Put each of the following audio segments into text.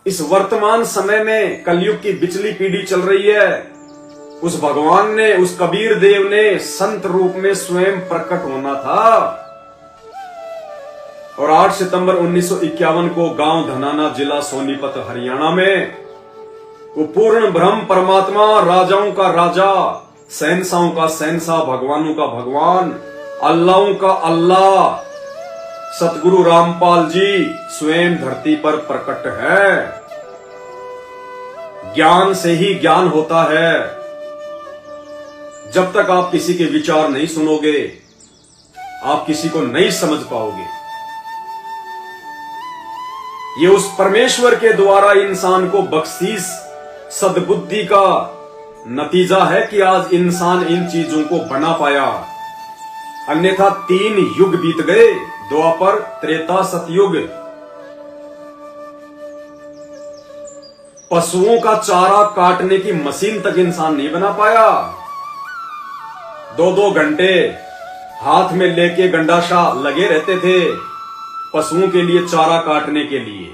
इस वर्तमान समय में कलयुग की बिचली पीढ़ी चल रही है, उस भगवान ने, उस कबीर देव ने संत रूप में स्वयं प्रकट होना था। और 8 सितंबर 1951 को गांव धनाना, जिला सोनीपत, हरियाणा में वो पूर्ण ब्रह्म परमात्मा, राजाओं का राजा, शहंशाहों का शहंशाह, भगवानों का भगवान, अल्लाहों का अल्लाह सतगुरु रामपाल जी स्वयं धरती पर प्रकट है। ज्ञान से ही ज्ञान होता है। जब तक आप किसी के विचार नहीं सुनोगे, आप किसी को नहीं समझ पाओगे। ये उस परमेश्वर के द्वारा इंसान को बख्शीश सद्बुद्धि का नतीजा है कि आज इंसान इन चीजों को बना पाया। अन्यथा 3 युग बीत गए, द्वापर, त्रेता, सतयुग। पशुओं का चारा काटने की मशीन तक इंसान नहीं बना पाया। 2-2 घंटे हाथ में लेके गंडाशा लगे रहते थे पशुओं के लिए चारा काटने के लिए।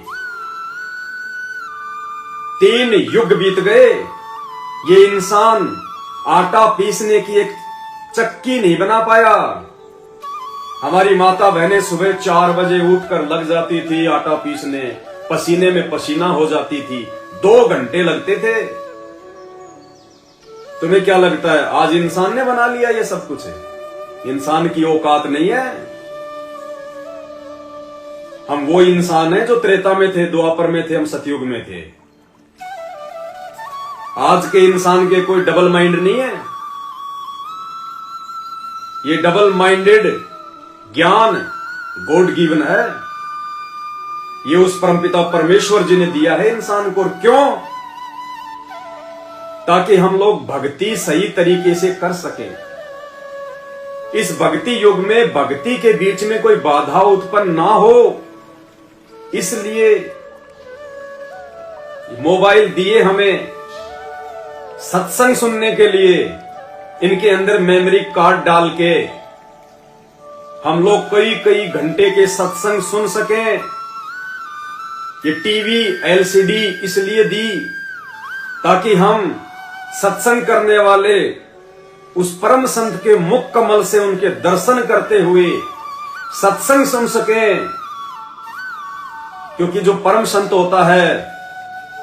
3 युग बीत गए, ये इंसान आटा पीसने की एक चक्की नहीं बना पाया। हमारी माता बहनें सुबह 4 बजे उठकर लग जाती थी आटा पीसने, पसीने में पसीना हो जाती थी, 2 घंटे लगते थे। तुम्हें क्या लगता है आज इंसान ने बना लिया ये सब कुछ है? इंसान की औकात नहीं है। हम वो इंसान है जो त्रेता में थे, द्वापर में थे, हम सतयुग में थे। आज के इंसान के कोई डबल माइंड नहीं है। ये डबल माइंडेड ज्ञान गॉड गिवन है। ये उस परमपिता परमेश्वर जी ने दिया है इंसान को। क्यों? ताकि हम लोग भक्ति सही तरीके से कर सकें। इस भक्ति युग में भक्ति के बीच में कोई बाधा उत्पन्न ना हो, इसलिए मोबाइल दिए हमें सत्संग सुनने के लिए। इनके अंदर मेमोरी कार्ड डाल के हम लोग कई घंटे के सत्संग सुन सकें। ये टीवी, एलसीडी इसलिए दी ताकि हम सत्संग करने वाले उस परम संत के मुख कमल से उनके दर्शन करते हुए सत्संग सुन सकें। क्योंकि जो परम संत होता है,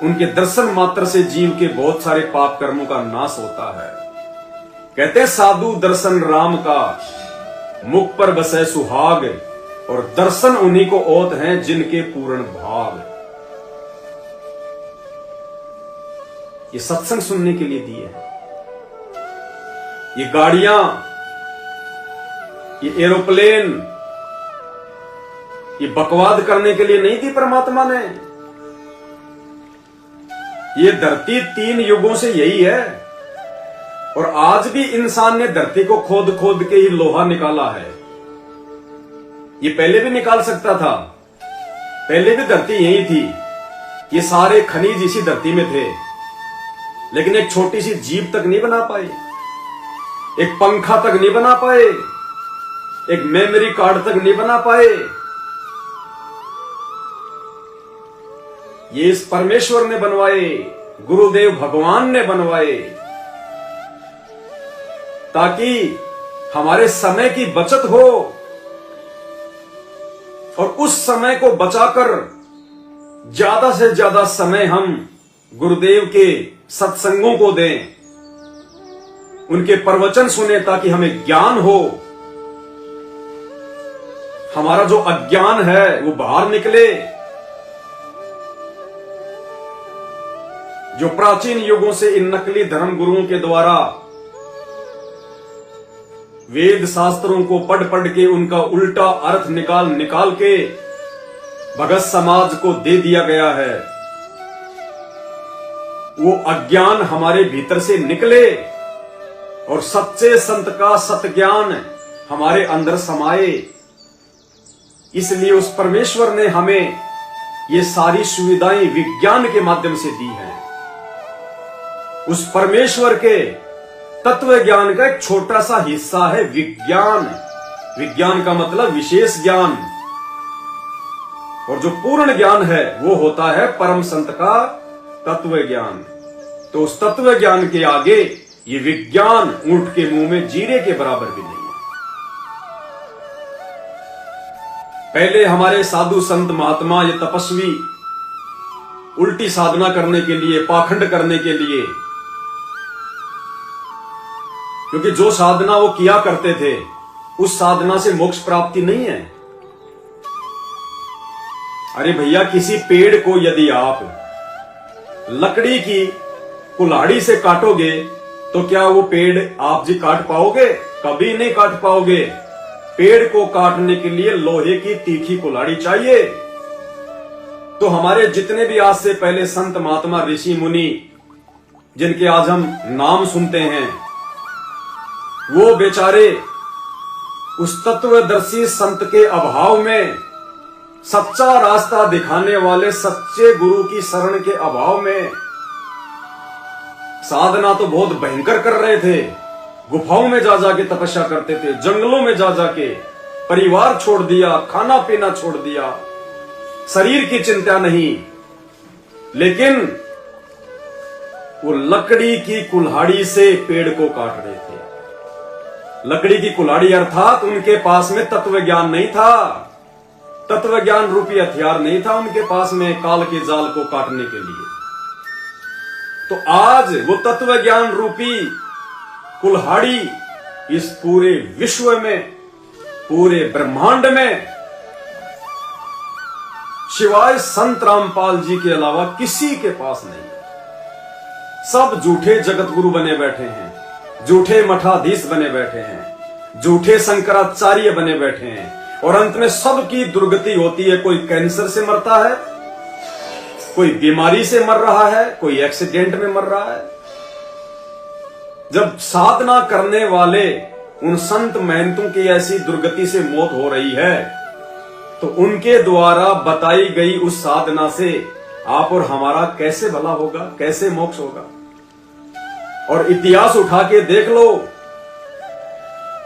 उनके दर्शन मात्र से जीव के बहुत सारे पाप कर्मों का नाश होता है। कहते साधु दर्शन राम का, मुख पर बसे सुहाग, और दर्शन उन्हीं को ओत हैं जिनके पूर्ण भाग। ये सत्संग सुनने के लिए दिए हैं। ये गाड़ियां, ये एरोप्लेन, ये बकवाद करने के लिए नहीं दी परमात्मा ने। ये धरती 3 युगों से यही है। और आज भी इंसान ने धरती को खोद खोद के ही लोहा निकाला है। ये पहले भी निकाल सकता था, पहले भी धरती यही थी, ये सारे खनिज इसी धरती में थे। लेकिन एक छोटी सी जीप तक नहीं बना पाए, एक पंखा तक नहीं बना पाए, एक मेमोरी कार्ड तक नहीं बना पाए। ये इस परमेश्वर ने बनवाए, गुरुदेव भगवान ने बनवाए, ताकि हमारे समय की बचत हो और उस समय को बचाकर ज्यादा से ज्यादा समय हम गुरुदेव के सत्संगों को दें, उनके प्रवचन सुने, ताकि हमें ज्ञान हो। हमारा जो अज्ञान है वो बाहर निकले। जो प्राचीन युगों से इन नकली धर्म गुरुओं के द्वारा वेद शास्त्रों को पढ़ पढ़ के उनका उल्टा अर्थ निकाल के भगत समाज को दे दिया गया है, वो अज्ञान हमारे भीतर से निकले और सच्चे संत का सत ज्ञान हमारे अंदर समाये। इसलिए उस परमेश्वर ने हमें ये सारी सुविधाएं विज्ञान के माध्यम से दी हैं। उस परमेश्वर के तत्व ज्ञान का एक छोटा सा हिस्सा है विज्ञान। विज्ञान का मतलब विशेष ज्ञान। और जो पूर्ण ज्ञान है वो होता है परम संत का तत्व ज्ञान। तो उस तत्व ज्ञान के आगे ये विज्ञान ऊंट के मुंह में जीरे के बराबर भी नहीं है। पहले हमारे साधु संत महात्मा ये तपस्वी उल्टी साधना करने के लिए, पाखंड करने के लिए, क्योंकि जो साधना वो किया करते थे उस साधना से मोक्ष प्राप्ति नहीं है। अरे भैया, किसी पेड़ को यदि आप लकड़ी की कुल्हाड़ी से काटोगे तो क्या वो पेड़ आप जी काट पाओगे? कभी नहीं काट पाओगे। पेड़ को काटने के लिए लोहे की तीखी कुल्हाड़ी चाहिए। तो हमारे जितने भी आज से पहले संत महात्मा ऋषि मुनि जिनके आज हम नाम सुनते हैं, वो बेचारे उस तत्वदर्शी संत के अभाव में, सच्चा रास्ता दिखाने वाले सच्चे गुरु की शरण के अभाव में साधना तो बहुत भयंकर कर रहे थे। गुफाओं में जा जाके तपस्या करते थे, जंगलों में जा जाके परिवार छोड़ दिया, खाना पीना छोड़ दिया, शरीर की चिंता नहीं, लेकिन वो लकड़ी की कुल्हाड़ी से पेड़ को काट रहे थे। लकड़ी की कुल्हाड़ी अर्थात उनके पास में तत्व ज्ञान नहीं था, तत्व ज्ञान रूपी हथियार नहीं था उनके पास में काल के जाल को काटने के लिए। तो आज वो तत्व ज्ञान रूपी कुल्हाड़ी इस पूरे विश्व में, पूरे ब्रह्मांड में शिवाय संत रामपाल जी के अलावा किसी के पास नहीं है। सब झूठे जगत गुरु बने बैठे हैं, झूठे मठाधीश बने बैठे हैं, झूठे शंकराचार्य बने बैठे हैं, और अंत में सबकी दुर्गति होती है। कोई कैंसर से मरता है, कोई बीमारी से मर रहा है, कोई एक्सीडेंट में मर रहा है। जब साधना करने वाले उन संत महंतों की ऐसी दुर्गति से मौत हो रही है, तो उनके द्वारा बताई गई उस साधना से आप और हमारा कैसे भला होगा, कैसे मोक्ष होगा? और इतिहास उठा के देख लो,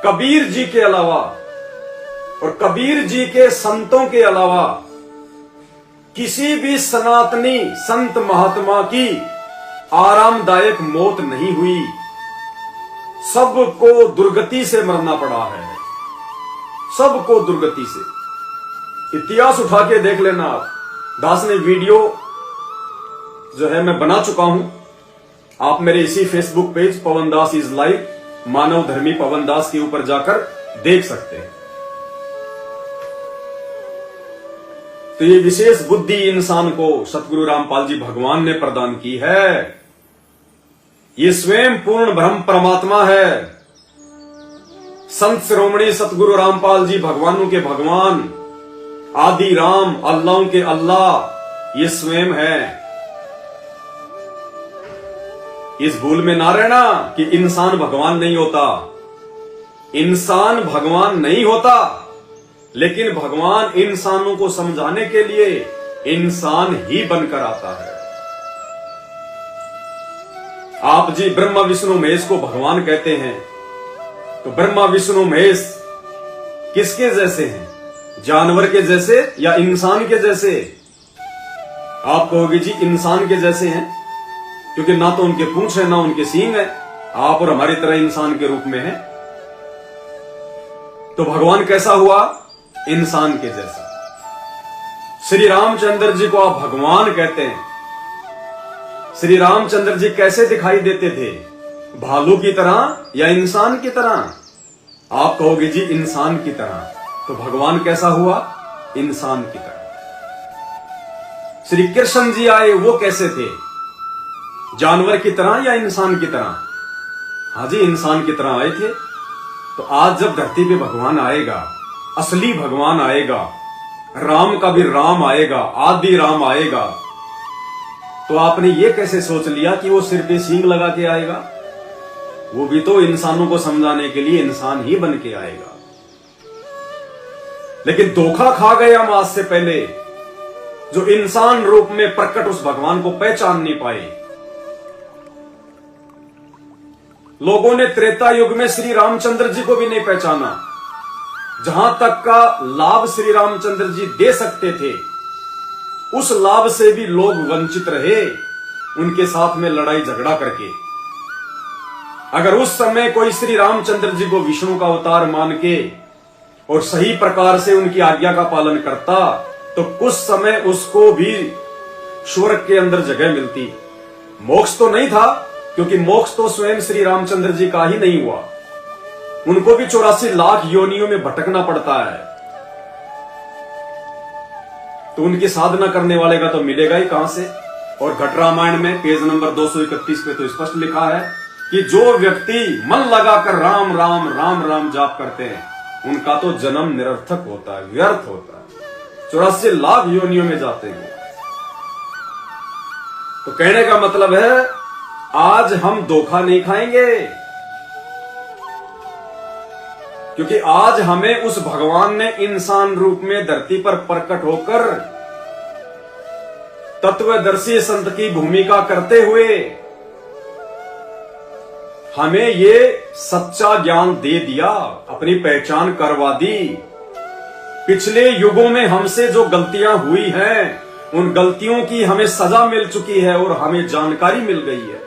कबीर जी के अलावा और कबीर जी के संतों के अलावा किसी भी सनातनी संत महात्मा की आरामदायक मौत नहीं हुई। सबको दुर्गति से मरना पड़ा है, सबको दुर्गति से। इतिहास उठा के देख लेना आप। दास ने वीडियो जो है मैं बना चुका हूं, आप मेरे इसी Facebook page Pawan Das is live, मानव धर्मी पवन दास के ऊपर जाकर देख सकते हैं। तो ये विशेष बुद्धि इंसान को सतगुरु रामपाल जी भगवान ने प्रदान की है। ये स्वयं पूर्ण ब्रह्म परमात्मा है। संत शिरोमणि सतगुरु रामपाल जी भगवानों के भगवान, आदि राम, अल्लाहों के अल्लाह, ये स्वयं है। इस भूल में ना रहना कि इंसान भगवान नहीं होता। इंसान भगवान नहीं होता, लेकिन भगवान इंसानों को समझाने के लिए इंसान ही बनकर आता है। आप जी ब्रह्मा विष्णु महेश को भगवान कहते हैं, तो ब्रह्मा विष्णु महेश किसके जैसे हैं? जानवर के जैसे या इंसान के जैसे? आप कहोगे जी इंसान के जैसे हैं, क्योंकि ना तो उनके पूंछ है ना उनके सींग है। आप और हमारी तरह इंसान के रूप में है। तो भगवान कैसा हुआ? इंसान के जैसा। श्री रामचंद्र जी को आप भगवान कहते हैं। श्री रामचंद्र जी कैसे दिखाई देते थे? भालू की तरह या इंसान की तरह? आप कहोगे जी इंसान की तरह। तो भगवान कैसा हुआ? इंसान की तरह। श्री कृष्ण जी आए, वो कैसे थे? जानवर की तरह या इंसान की तरह? हाँ जी, इंसान की तरह आए थे। तो आज जब धरती पे भगवान आएगा, असली भगवान आएगा, राम का भी राम आएगा, आदि राम आएगा, तो आपने ये कैसे सोच लिया कि वो सिर पे सींग लगा के आएगा? वो भी तो इंसानों को समझाने के लिए इंसान ही बन के आएगा। लेकिन धोखा खा गए हम आज से पहले, जो इंसान रूप में प्रकट उस भगवान को पहचान नहीं पाए। लोगों ने त्रेता युग में श्री रामचंद्र जी को भी नहीं पहचाना। जहां तक का लाभ श्री रामचंद्र जी दे सकते थे, उस लाभ से भी लोग वंचित रहे उनके साथ में लड़ाई झगड़ा करके। अगर उस समय कोई श्री रामचंद्र जी को विष्णु का अवतार मान के और सही प्रकार से उनकी आज्ञा का पालन करता तो कुछ समय उसको भी स्वर्ग के अंदर जगह मिलती। मोक्ष तो नहीं था, क्योंकि मोक्ष तो स्वयं श्री रामचंद्र जी का ही नहीं हुआ। उनको भी 84 लाख योनियों में भटकना पड़ता है, तो उनकी साधना करने वाले का तो मिलेगा ही कहां से। और घट रामायण में पेज नंबर 231 पे तो स्पष्ट लिखा है कि जो व्यक्ति मन लगाकर राम राम राम राम जाप करते हैं उनका तो जन्म निरर्थक होता है, व्यर्थ होता है, 84 लाख योनियों में जाते हैं। तो कहने का मतलब है आज हम धोखा नहीं खाएंगे, क्योंकि आज हमें उस भगवान ने इंसान रूप में धरती पर प्रकट होकर तत्वदर्शी संत की भूमिका करते हुए हमें ये सच्चा ज्ञान दे दिया, अपनी पहचान करवा दी। पिछले युगों में हमसे जो गलतियां हुई हैं उन गलतियों की हमें सजा मिल चुकी है और हमें जानकारी मिल गई है।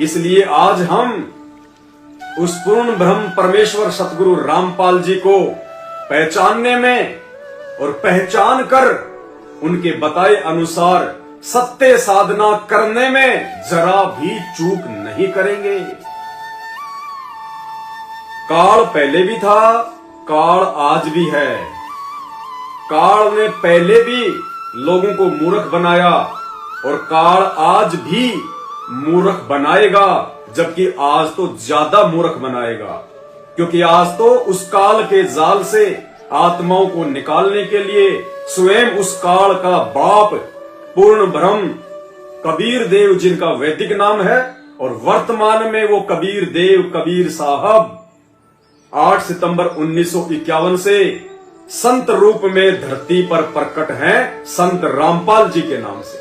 इसलिए आज हम उस पूर्ण ब्रह्म परमेश्वर सतगुरु रामपाल जी को पहचानने में और पहचान कर उनके बताए अनुसार सत्य साधना करने में जरा भी चूक नहीं करेंगे। काल पहले भी था, काल आज भी है। काल ने पहले भी लोगों को मूर्ख बनाया और काल आज भी मूर्ख बनाएगा, जबकि आज तो ज्यादा मूर्ख बनाएगा, क्योंकि आज तो उस काल के जाल से आत्माओं को निकालने के लिए स्वयं उस काल का बाप पूर्ण ब्रह्म कबीर देव, जिनका वैदिक नाम है, और वर्तमान में वो कबीर देव कबीर साहब 8 सितंबर 1951 से संत रूप में धरती पर प्रकट हैं, संत रामपाल जी के नाम से।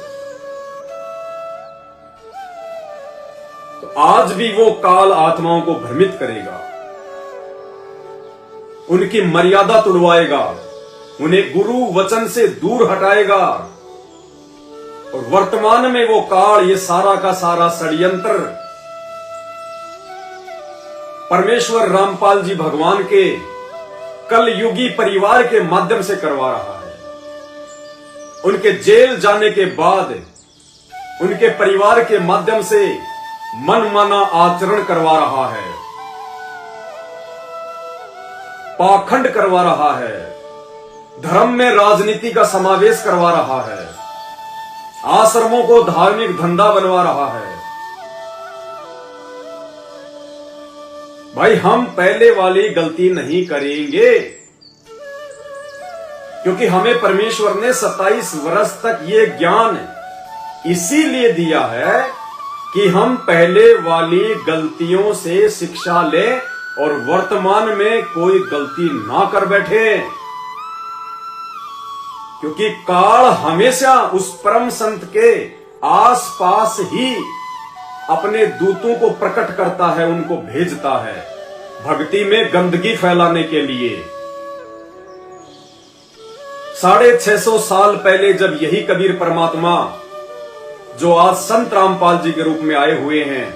तो आज भी वो काल आत्माओं को भ्रमित करेगा, उनकी मर्यादा तुड़वाएगा, उन्हें गुरु वचन से दूर हटाएगा। और वर्तमान में वो काल, ये सारा का सारा षड्यंत्र परमेश्वर रामपाल जी भगवान के कलयुगी परिवार के माध्यम से करवा रहा है। उनके जेल जाने के बाद उनके परिवार के माध्यम से मनमाना आचरण करवा रहा है, पाखंड करवा रहा है, धर्म में राजनीति का समावेश करवा रहा है, आश्रमों को धार्मिक धंधा बनवा रहा है। भाई हम पहले वाली गलती नहीं करेंगे, क्योंकि हमें परमेश्वर ने 27 वर्ष तक ये ज्ञान इसीलिए दिया है कि हम पहले वाली गलतियों से शिक्षा लें और वर्तमान में कोई गलती ना कर बैठे। क्योंकि काल हमेशा उस परम संत के आसपास ही अपने दूतों को प्रकट करता है, उनको भेजता है भक्ति में गंदगी फैलाने के लिए। 650 साल पहले जब यही कबीर परमात्मा, जो आज संत रामपाल जी के रूप में आए हुए हैं,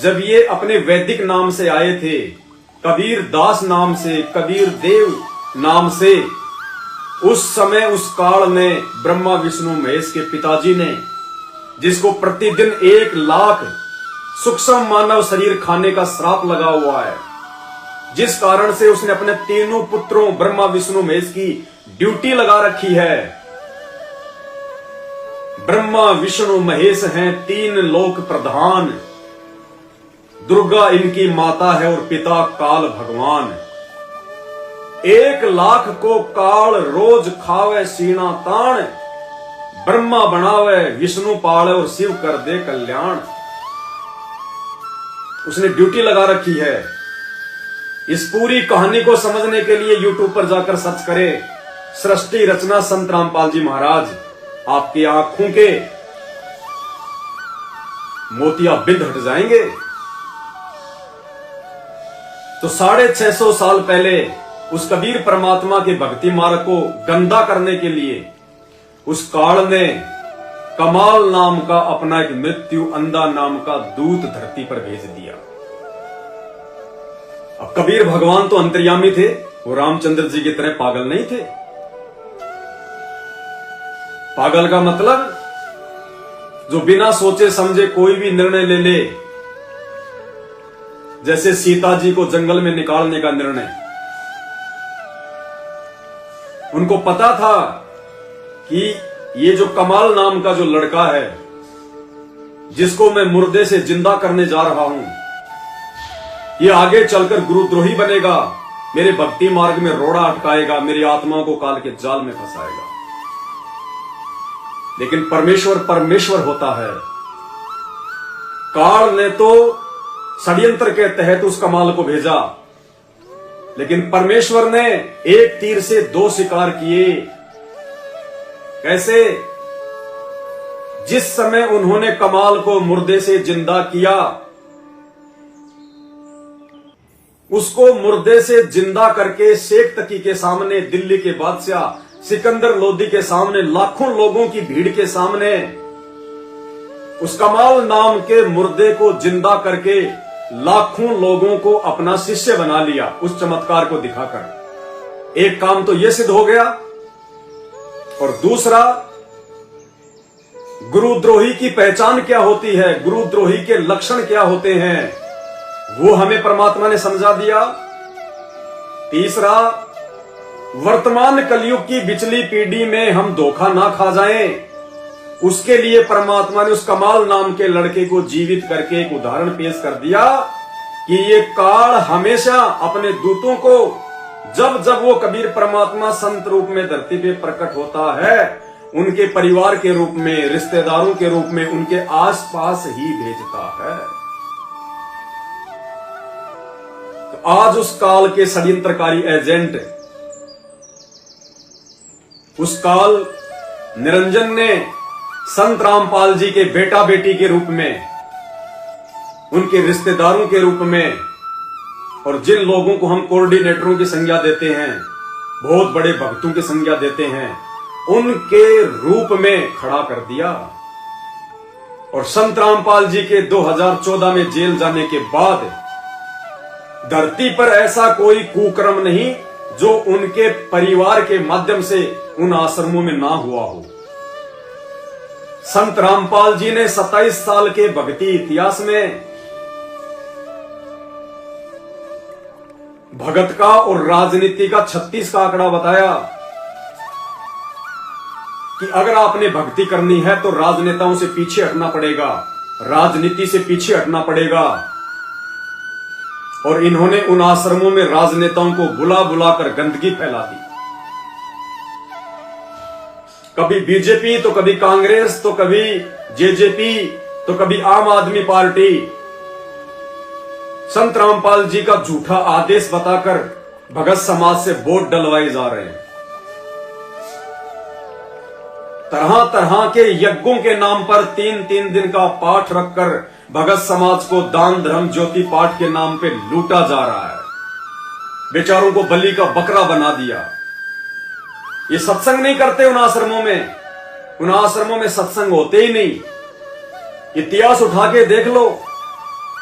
जब ये अपने वैदिक नाम से आए थे, कबीर दास नाम से, कबीर देव नाम से, उस समय उस काल ने ब्रह्मा विष्णु महेश के पिताजी ने, जिसको प्रतिदिन 1 लाख सूक्ष्म मानव शरीर खाने का श्राप लगा हुआ है, जिस कारण से उसने अपने तीनों पुत्रों ब्रह्मा विष्णु महेश की ड्यूटी लगा रखी है। ब्रह्मा विष्णु महेश हैं 3 लोक प्रधान, दुर्गा इनकी माता है और पिता काल भगवान। 1 लाख को काल रोज खावे सीना ताण, ब्रह्मा बनावे विष्णु पाले और शिव कर दे कल्याण। उसने ड्यूटी लगा रखी है। इस पूरी कहानी को समझने के लिए YouTube पर जाकर सर्च करें, सृष्टि रचना संत रामपाल जी महाराज, आपकी आंखों के मोतियाबिंद हट जाएंगे। तो 650 साल पहले उस कबीर परमात्मा के भक्ति मार्ग को गंदा करने के लिए उस काल ने कमाल नाम का अपना एक मृत्यु अंधा नाम का दूत धरती पर भेज दिया। अब कबीर भगवान तो अंतर्यामी थे, वो रामचंद्र जी की तरह पागल नहीं थे। पागल का मतलब जो बिना सोचे समझे कोई भी निर्णय ले ले, जैसे सीता जी को जंगल में निकालने का निर्णय। उनको पता था कि ये जो कमाल नाम का जो लड़का है, जिसको मैं मुर्दे से जिंदा करने जा रहा हूं, ये आगे चलकर गुरुद्रोही बनेगा, मेरे भक्ति मार्ग में रोड़ा अटकाएगा, मेरी आत्मा को काल के जाल में फंसाएगा। लेकिन परमेश्वर परमेश्वर होता है। काल ने तो षड्यंत्र के तहत उस कमाल को भेजा, लेकिन परमेश्वर ने एक तीर से दो शिकार किए। कैसे? जिस समय उन्होंने कमाल को मुर्दे से जिंदा किया, उसको मुर्दे से जिंदा करके शेख तकी के सामने, दिल्ली के बादशाह सिकंदर लोदी के सामने, लाखों लोगों की भीड़ के सामने उस कमाल नाम के मुर्दे को जिंदा करके लाखों लोगों को अपना शिष्य बना लिया, उस चमत्कार को दिखाकर। एक काम तो यह सिद्ध हो गया, और दूसरा, गुरुद्रोही की पहचान क्या होती है, गुरुद्रोही के लक्षण क्या होते हैं, वो हमें परमात्मा ने समझा दिया। तीसरा, वर्तमान कलयुग की बिचली पीढ़ी में हम धोखा ना खा जाएं, उसके लिए परमात्मा ने उस कमाल नाम के लड़के को जीवित करके एक उदाहरण पेश कर दिया कि ये काल हमेशा अपने दूतों को, जब जब वो कबीर परमात्मा संत रूप में धरती पे प्रकट होता है, उनके परिवार के रूप में, रिश्तेदारों के रूप में, उनके आसपास ही भेजता है। तो आज उस काल के षड्यंत्रकारी एजेंट, उस काल निरंजन ने संत रामपाल जी के बेटा बेटी के रूप में, उनके रिश्तेदारों के रूप में, और जिन लोगों को हम कोऑर्डिनेटरों की संज्ञा देते हैं, बहुत बड़े भक्तों की संज्ञा देते हैं, उनके रूप में खड़ा कर दिया। और संत रामपाल जी के 2014 में जेल जाने के बाद धरती पर ऐसा कोई कुकर्म नहीं जो उनके परिवार के माध्यम से उन आश्रमों में ना हुआ हो। संत रामपाल जी ने 27 साल के भक्ति इतिहास में भगत का और राजनीति का 36 का आंकड़ा बताया कि अगर आपने भक्ति करनी है तो राजनेताओं से पीछे हटना पड़ेगा, राजनीति से पीछे हटना पड़ेगा। और इन्होंने उन आश्रमों में राजनेताओं को बुला बुलाकर गंदगी फैला दी। कभी बीजेपी तो कभी कांग्रेस तो कभी जेजेपी तो कभी आम आदमी पार्टी संत रामपाल जी का झूठा आदेश बताकर भगत समाज से वोट डलवाए जा रहे हैं। तरह तरह के यज्ञों के नाम पर 3-3 दिन का पाठ रखकर भगत समाज को दान धर्म ज्योति पाठ के नाम पे लूटा जा रहा है। बेचारों को बलि का बकरा बना दिया। ये सत्संग नहीं करते उन आश्रमों में, उन आश्रमों में सत्संग होते ही नहीं। इतिहास उठा के देख लो,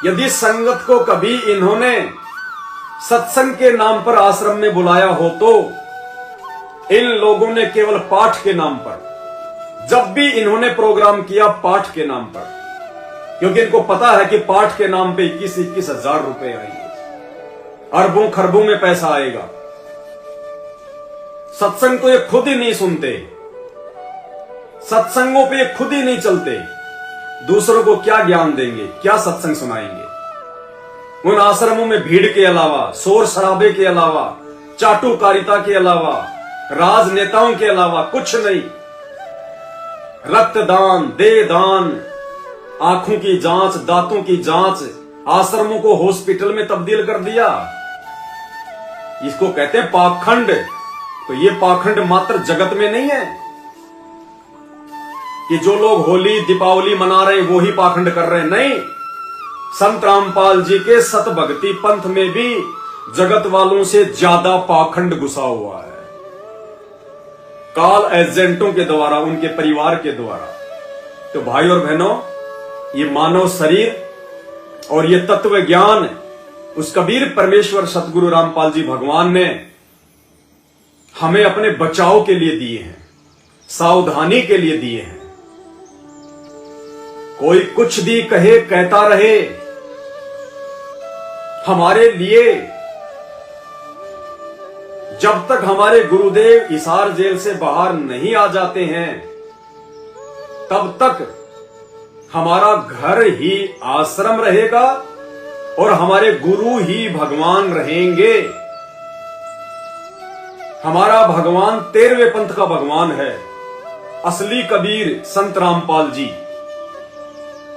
यदि संगत को कभी इन्होंने सत्संग के नाम पर आश्रम में बुलाया हो तो इन लोगों ने केवल पाठ के नाम पर, जब भी इन्होंने प्रोग्राम किया पाठ के नाम पर, क्योंकि इनको पता है कि पाठ के नाम पे 21-21 हजार रुपए आएंगे, अरबों खरबों में पैसा आएगा। सत्संग तो ये खुद ही नहीं सुनते, सत्संगों पे ये खुद ही नहीं चलते, दूसरों को क्या ज्ञान देंगे, क्या सत्संग सुनाएंगे। उन आश्रमों में भीड़ के अलावा, शोर शराबे के अलावा, चाटुकारिता के अलावा, राजनेताओं के अलावा कुछ नहीं। रक्तदान, देह दान, आंखों की जांच, दांतों की जांच, आश्रमों को हॉस्पिटल में तब्दील कर दिया। इसको कहते हैं पाखंड। तो ये पाखंड मात्र जगत में नहीं है कि जो लोग होली दीपावली मना रहे हैं वो ही पाखंड कर रहे हैं, नहीं। संत रामपाल जी के सत भक्ति पंथ में भी जगत वालों से ज्यादा पाखंड घुसा हुआ है। काल एजेंटों के द्वारा, उनके परिवार के द्वारा। तो भाई और बहनों, ये मानव शरीर और ये तत्व ज्ञान उस कबीर परमेश्वर सतगुरु रामपाल जी भगवान ने हमें अपने बचाव के लिए दिए हैं, सावधानी के लिए दिए हैं। कोई कुछ भी कहे कहता रहे, हमारे लिए जब तक हमारे गुरुदेव हिसार जेल से बाहर नहीं आ जाते हैं, तब तक हमारा घर ही आश्रम रहेगा और हमारे गुरु ही भगवान रहेंगे। हमारा भगवान 13वें पंथ का भगवान है, असली कबीर संत रामपाल जी,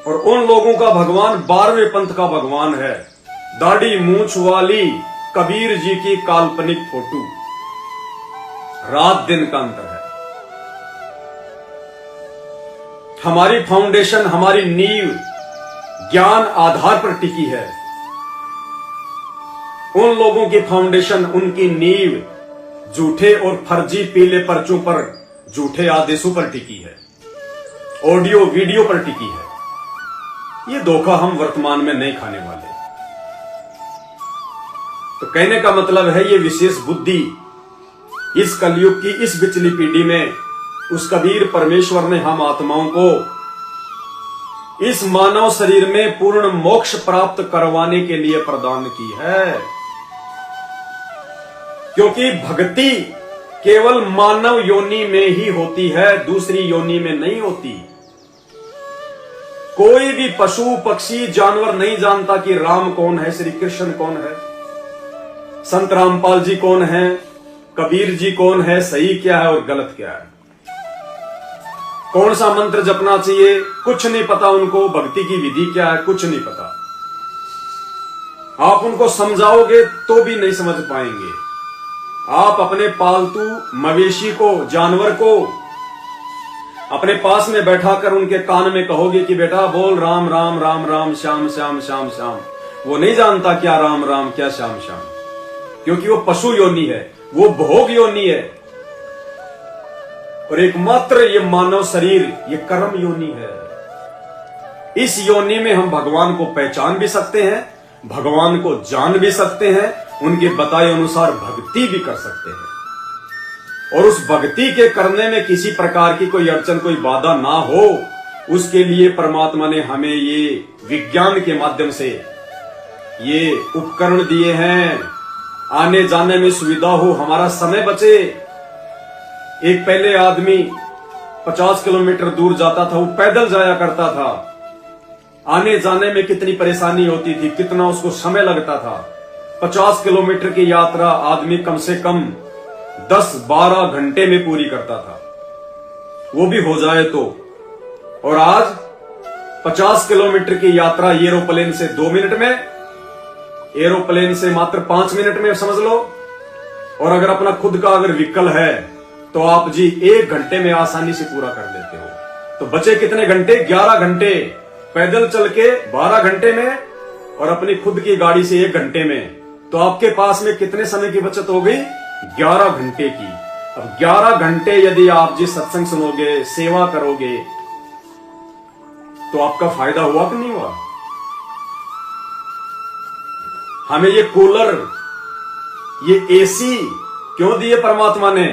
और उन लोगों का भगवान 12वें पंथ का भगवान है, दाढ़ी मूंछ वाली कबीर जी की काल्पनिक फोटो। रात दिन का अंतर है। हमारी फाउंडेशन, हमारी नींव ज्ञान आधार पर टिकी है। उन लोगों की फाउंडेशन, उनकी नींव झूठे और फर्जी पीले पर्चों पर, झूठे आदेशों पर टिकी है, ऑडियो वीडियो पर टिकी है। ये धोखा हम वर्तमान में नहीं खाने वाले। तो कहने का मतलब है, ये विशेष बुद्धि इस कलयुग की इस बिचली पीढ़ी में उस कबीर परमेश्वर ने हम आत्माओं को इस मानव शरीर में पूर्ण मोक्ष प्राप्त करवाने के लिए प्रदान की है। क्योंकि भक्ति केवल मानव योनि में ही होती है, दूसरी योनि में नहीं होती। कोई भी पशु पक्षी जानवर नहीं जानता कि राम कौन है, श्री कृष्ण कौन है, संत रामपाल जी कौन है, कबीर जी कौन है, सही क्या है और गलत क्या है, कौन सा मंत्र जपना चाहिए, कुछ नहीं पता उनको। भक्ति की विधि क्या है, कुछ नहीं पता। आप उनको समझाओगे तो भी नहीं समझ पाएंगे। आप अपने पालतू मवेशी को, जानवर को अपने पास में बैठाकर उनके कान में कहोगे कि बेटा बोल राम राम राम राम, श्याम श्याम श्याम श्याम, वो नहीं जानता क्या राम राम क्या श्याम श्याम, क्योंकि वो पशु योनि है, वो भोग योनि है। और एकमात्र ये मानव शरीर ये कर्म योनि है। इस योनि में हम भगवान को पहचान भी सकते हैं, भगवान को जान भी सकते हैं, उनके बताए अनुसार भक्ति भी कर सकते हैं। और उस भक्ति के करने में किसी प्रकार की कोई अड़चन, कोई बाधा ना हो, उसके लिए परमात्मा ने हमें ये विज्ञान के माध्यम से ये उपकरण दिए हैं, आने जाने में सुविधा हो, हमारा समय बचे। एक पहले आदमी 50 किलोमीटर दूर जाता था, वो पैदल जाया करता था, आने जाने में कितनी परेशानी होती थी, कितना उसको समय लगता था। 50 किलोमीटर की यात्रा आदमी कम से कम 10-12 घंटे में पूरी करता था, वो भी हो जाए तो। और आज 50 किलोमीटर की यात्रा एरोप्लेन से 2 मिनट में, एरोप्लेन से मात्र 5 मिनट में समझ लो। और अगर अपना खुद का अगर व्हीकल है तो आप जी 1 घंटे में आसानी से पूरा कर लेते हो। तो बचे कितने घंटे? 11 घंटे। पैदल चल के 12 घंटे में और अपनी खुद की गाड़ी से 1 घंटे में, तो आपके पास में कितने समय की बचत हो गई? 11 घंटे की। अब 11 घंटे यदि आप जी सत्संग सुनोगे, सेवा करोगे, तो आपका फायदा हुआ कि नहीं हुआ? हमें ये कूलर, ये एसी क्यों दिए परमात्मा ने?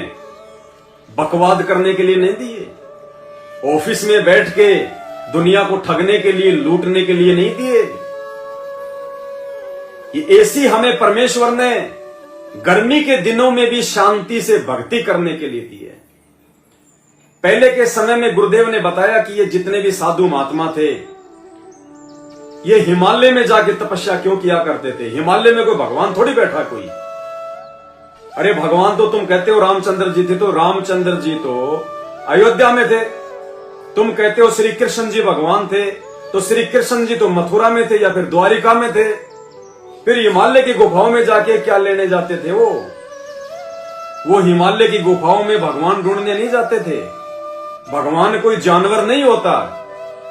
बकवाद करने के लिए नहीं दिए। ऑफिस में बैठ के दुनिया को ठगने के लिए, लूटने के लिए नहीं दिए। ये एसी हमें परमेश्वर ने गर्मी के दिनों में भी शांति से भक्ति करने के लिए दिए। पहले के समय में गुरुदेव ने बताया कि ये जितने भी साधु महात्मा थे, ये हिमालय में जाके तपस्या क्यों किया करते थे? हिमालय में कोई भगवान थोड़ी बैठा कोई। अरे भगवान तो तुम कहते हो रामचंद्र जी थे, तो रामचंद्र जी तो अयोध्या में थे। तुम कहते हो श्री कृष्ण जी भगवान थे, तो श्री कृष्ण जी तो मथुरा में थे या फिर द्वारिका में थे। फिर हिमालय की गुफाओं में जाके क्या लेने जाते थे? वो हिमालय की गुफाओं में भगवान ढूंढने नहीं जाते थे। भगवान कोई जानवर नहीं होता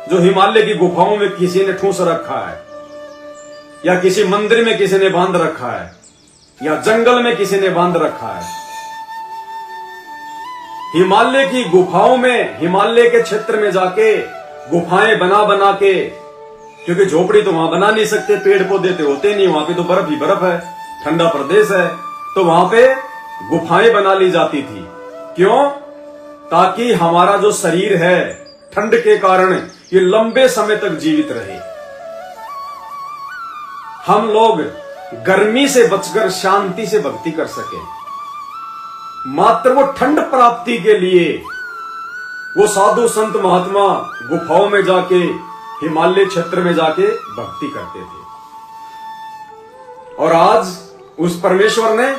जो हिमालय की गुफाओं में किसी ने ठूंस रखा है, या किसी मंदिर में किसी ने बांध रखा है, या जंगल में किसी ने बांध रखा है। हिमालय की गुफाओं में, हिमालय के क्षेत्र में जाके गुफाएं बना बना के, क्योंकि झोपड़ी तो वहां बना नहीं सकते, पेड़ पौधे तो होते नहीं, वहां पे तो बर्फ ही बर्फ है, ठंडा प्रदेश है, तो वहां पे गुफाएं बना ली जाती थी। क्यों? ताकि हमारा जो शरीर है ठंड के कारण ये लंबे समय तक जीवित रहे। हम लोग गर्मी से बचकर शांति से भक्ति कर सके। मात्र वो ठंड प्राप्ति के लिए वो साधु संत महात्मा गुफाओं में जाके, हिमालय क्षेत्र में जाके भक्ति करते थे। और आज उस परमेश्वर ने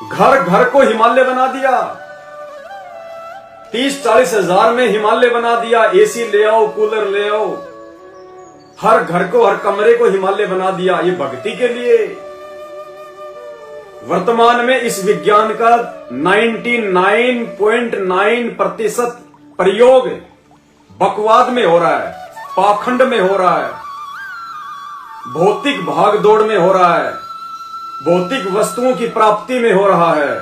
घर घर को हिमालय बना दिया। 30-40 हजार में हिमालय बना दिया। एसी ले आओ, कूलर ले आओ, हर घर को, हर कमरे को हिमालय बना दिया, ये भक्ति के लिए। वर्तमान में इस विज्ञान का 99.9% प्रयोग बकवाद में हो रहा है, पाखंड में हो रहा है, भौतिक भागदौड़ में हो रहा है, भौतिक वस्तुओं की प्राप्ति में हो रहा है।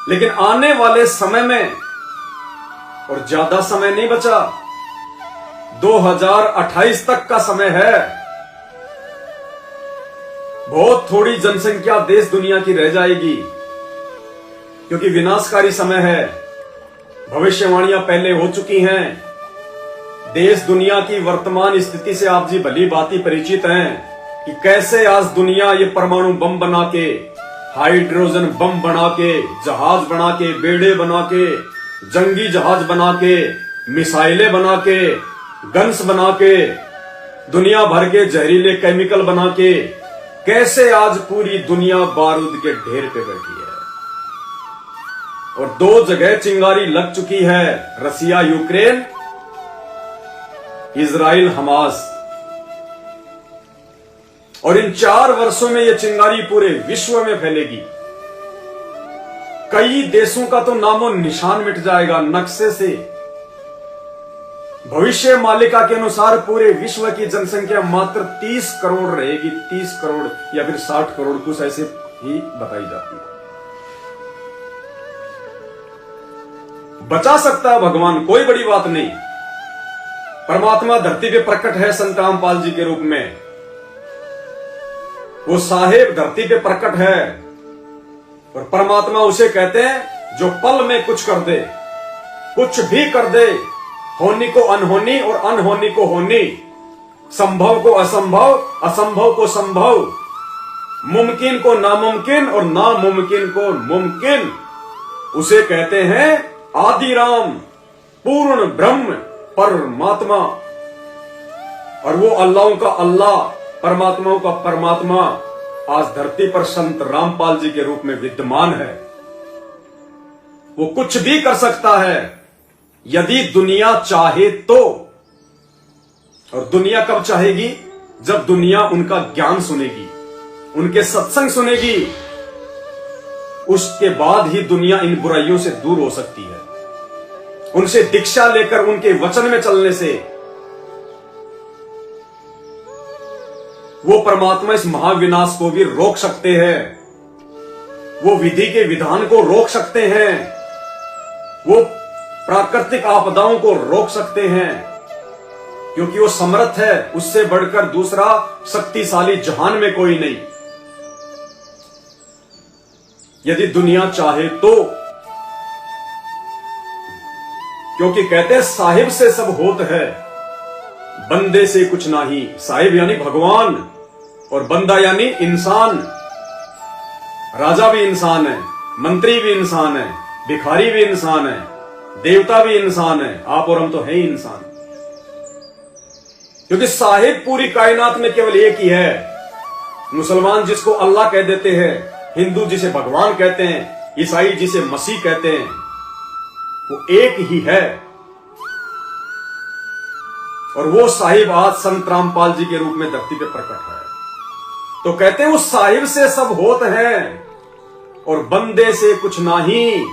लेकिन आने वाले समय में, और ज्यादा समय नहीं बचा, 2028 तक का समय है, बहुत थोड़ी जनसंख्या देश दुनिया की रह जाएगी, क्योंकि विनाशकारी समय है। भविष्यवाणियां पहले हो चुकी हैं। देश दुनिया की वर्तमान स्थिति से आप जी भली भांति परिचित हैं कि कैसे आज दुनिया ये परमाणु बम बना के, हाइड्रोजन बम बना के, जहाज बना के, बेड़े बना के, जंगी जहाज बना के, मिसाइलें बना के, गन्स बना के, दुनिया भर के जहरीले केमिकल बना के, कैसे आज पूरी दुनिया बारूद के ढेर पे बैठी है। और 2 जगह चिंगारी लग चुकी है, रसिया यूक्रेन, इजराइल हमास। और इन 4 वर्षों में यह चिंगारी पूरे विश्व में फैलेगी। कई देशों का तो नामो निशान मिट जाएगा नक्शे से। भविष्य मालिका के अनुसार पूरे विश्व की जनसंख्या मात्र 30 करोड़ रहेगी, 30 करोड़ या फिर 60 करोड़, कुछ ऐसे ही बताई जाती है। बचा सकता है भगवान, कोई बड़ी बात नहीं। परमात्मा धरती पे प्रकट है संत रामपाल जी के रूप में। वो साहेब धरती पे प्रकट है, और परमात्मा उसे कहते हैं जो पल में कुछ कर दे, कुछ भी कर दे, होनी को अनहोनी और अनहोनी को होनी, संभव को असंभव, असंभव को संभव, मुमकिन को नामुमकिन और नामुमकिन को मुमकिन। उसे कहते हैं आदि राम, पूर्ण ब्रह्म परमात्मा। और वो अल्लाहों का अल्लाह, परमात्माओं का परमात्मा आज धरती पर संत रामपाल जी के रूप में विद्यमान है। वो कुछ भी कर सकता है यदि दुनिया चाहे तो। और दुनिया कब चाहेगी? जब दुनिया उनका ज्ञान सुनेगी, उनके सत्संग सुनेगी, उसके बाद ही दुनिया इन बुराइयों से दूर हो सकती है। उनसे दीक्षा लेकर उनके वचन में चलने से वो परमात्मा इस महाविनाश को भी रोक सकते हैं। वो विधि के विधान को रोक सकते हैं। वो प्राकृतिक आपदाओं को रोक सकते हैं, क्योंकि वो समर्थ है। उससे बढ़कर दूसरा शक्तिशाली जहान में कोई नहीं, यदि दुनिया चाहे तो। क्योंकि कहते हैं साहिब से सब होत है, बंदे से कुछ नहीं। साहिब यानी भगवान, और बंदा यानी इंसान। राजा भी इंसान है, मंत्री भी इंसान है, भिखारी भी इंसान है, देवता भी इंसान है। आप और हम तो हैं ही इंसान। क्योंकि साहिब पूरी कायनात में केवल एक ही है। मुसलमान जिसको अल्लाह कह देते हैं, हिंदू जिसे भगवान कहते हैं, ईसाई जिसे मसीह कहते हैं, वो एक ही है। और वो साहिब आज संत रामपाल जी के रूप में धरती पे प्रकट है। तो कहते हैं वो साहिब से सब होत है और बंदे से कुछ नहीं।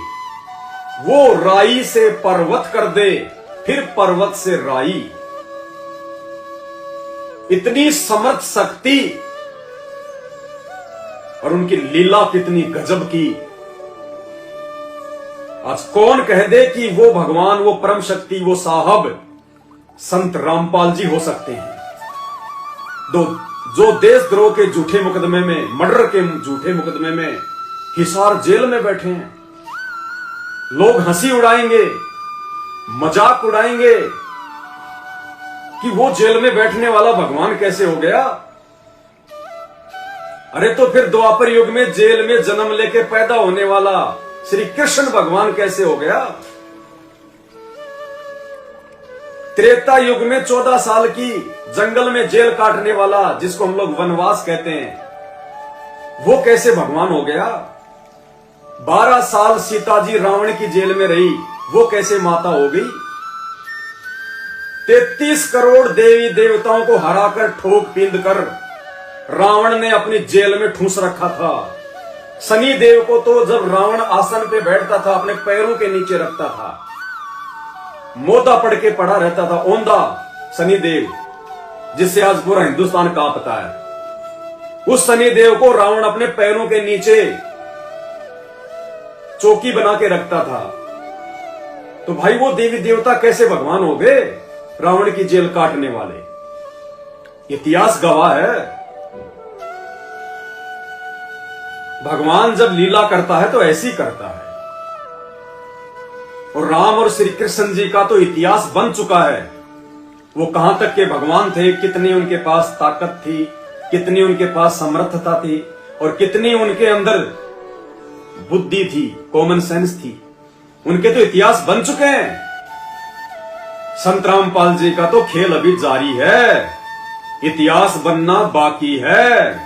वो राई से पर्वत कर दे, फिर पर्वत से राई। इतनी समर्थ शक्ति, और उनकी लीला कितनी गजब की। आज कौन कह दे कि वो भगवान, वो परम शक्ति, वो साहब संत रामपाल जी हो सकते हैं? जो देशद्रोह के झूठे मुकदमे में, मर्डर के झूठे मुकदमे में हिसार जेल में बैठे हैं। लोग हंसी उड़ाएंगे, मजाक उड़ाएंगे कि वो जेल में बैठने वाला भगवान कैसे हो गया। अरे तो फिर द्वापर युग में जेल में जन्म लेके पैदा होने वाला श्री कृष्ण भगवान कैसे हो गया? त्रेता युग में 14 साल की जंगल में जेल काटने वाला, जिसको हम लोग वनवास कहते हैं, वो कैसे भगवान हो गया? 12 साल सीता जी रावण की जेल में रही, वो कैसे माता हो गई? 33 करोड़ देवी देवताओं को हराकर, ठोक पींद कर रावण ने अपनी जेल में ठूंस रखा था। शनि देव को तो जब रावण आसन पे बैठता था अपने पैरों के नीचे रखता था, मोदा पड़ के पड़ा रहता था, ओंदा शनि देव, जिससे आज पूरा हिंदुस्तान कांपता है। उस शनि देव को रावण अपने पैरों के नीचे चौकी बना के रखता था। तो भाई वो देवी देवता कैसे भगवान हो गए? रावण की जेल काटने वाले। इतिहास गवाह है। भगवान जब लीला करता है तो ऐसी करता है। और राम और श्री कृष्ण जी का तो इतिहास बन चुका है। वो कहां तक के भगवान थे, कितनी उनके पास ताकत थी, कितनी उनके पास समर्थता थी, और कितनी उनके अंदर बुद्धि थी, कॉमन सेंस थी, उनके तो इतिहास बन चुके हैं। संत रामपाल जी का तो खेल अभी जारी है, इतिहास बनना बाकी है।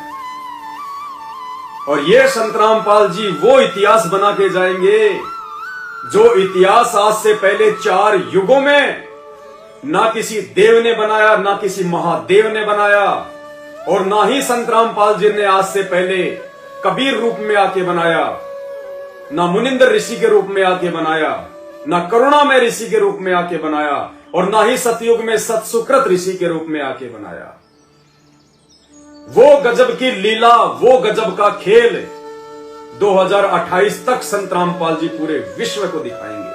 और ये संत रामपाल जी वो इतिहास बना के जाएंगे जो इतिहास आज से पहले 4 युगों में ना किसी देव ने बनाया, ना किसी महादेव ने बनाया, और ना ही संत रामपाल जी ने आज से पहले कबीर रूप में आके बनाया, ना मुनिंदर ऋषि के रूप में आके बनाया, ना करुणामय ऋषि के रूप में आके बनाया, और ना ही सतयुग में सतसुकृत ऋषि के रूप में आके बनाया। वो गजब की लीला, वो गजब का खेल 2028 तक संत रामपाल जी पूरे विश्व को दिखाएंगे।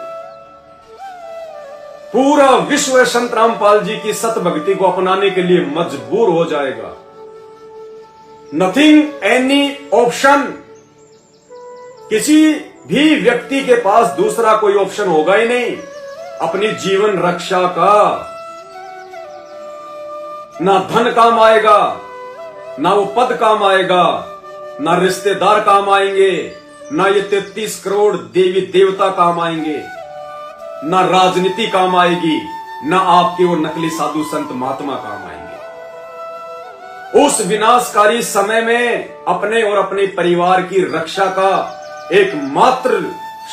पूरा विश्व संत रामपाल जी की सत भक्ति को अपनाने के लिए मजबूर हो जाएगा। नथिंग एनी ऑप्शन, किसी भी व्यक्ति के पास दूसरा कोई ऑप्शन होगा ही नहीं अपनी जीवन रक्षा का। ना धन काम आएगा, ना वो पद काम आएगा, ना रिश्तेदार काम आएंगे, ना ये 33 करोड़ देवी देवता काम आएंगे, ना राजनीति काम आएगी, ना आपके वो नकली साधु संत महात्मा काम आएंगे। उस विनाशकारी समय में अपने और अपने परिवार की रक्षा का एकमात्र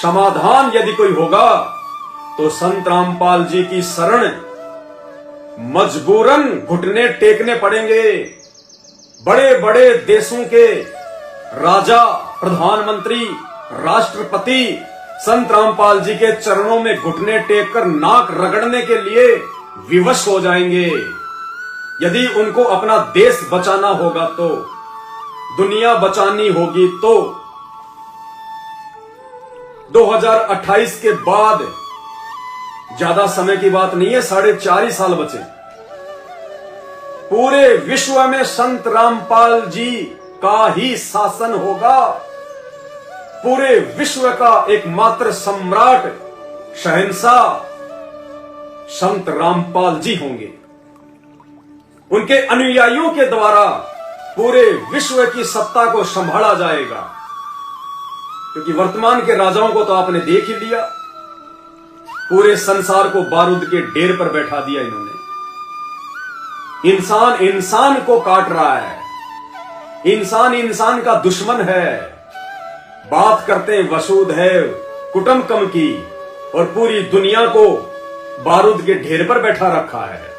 समाधान यदि कोई होगा तो संत रामपाल जी की शरण मजबूरन घुटने टेकने पड़ेंगे। बड़े बड़े देशों के राजा, प्रधानमंत्री, राष्ट्रपति संत रामपाल जी के चरणों में घुटने टेककर नाक रगड़ने के लिए विवश हो जाएंगे। यदि उनको अपना देश बचाना होगा तो, दुनिया बचानी होगी तो 2028 के बाद, ज्यादा समय की बात नहीं है, 4.5 साल बचे, पूरे विश्व में संत रामपाल जी का ही शासन होगा। पूरे विश्व का एकमात्र सम्राट, शहंशाह संत रामपाल जी होंगे। उनके अनुयायियों के द्वारा पूरे विश्व की सत्ता को संभाला जाएगा। क्योंकि वर्तमान के राजाओं को तो आपने देख ही लिया, पूरे संसार को बारूद के ढेर पर बैठा दिया इन्होंने। इंसान इंसान को काट रहा है, इंसान इंसान का दुश्मन है। बात करते वसुधैव कुटुंबकम की, और पूरी दुनिया को बारूद के ढेर पर बैठा रखा है।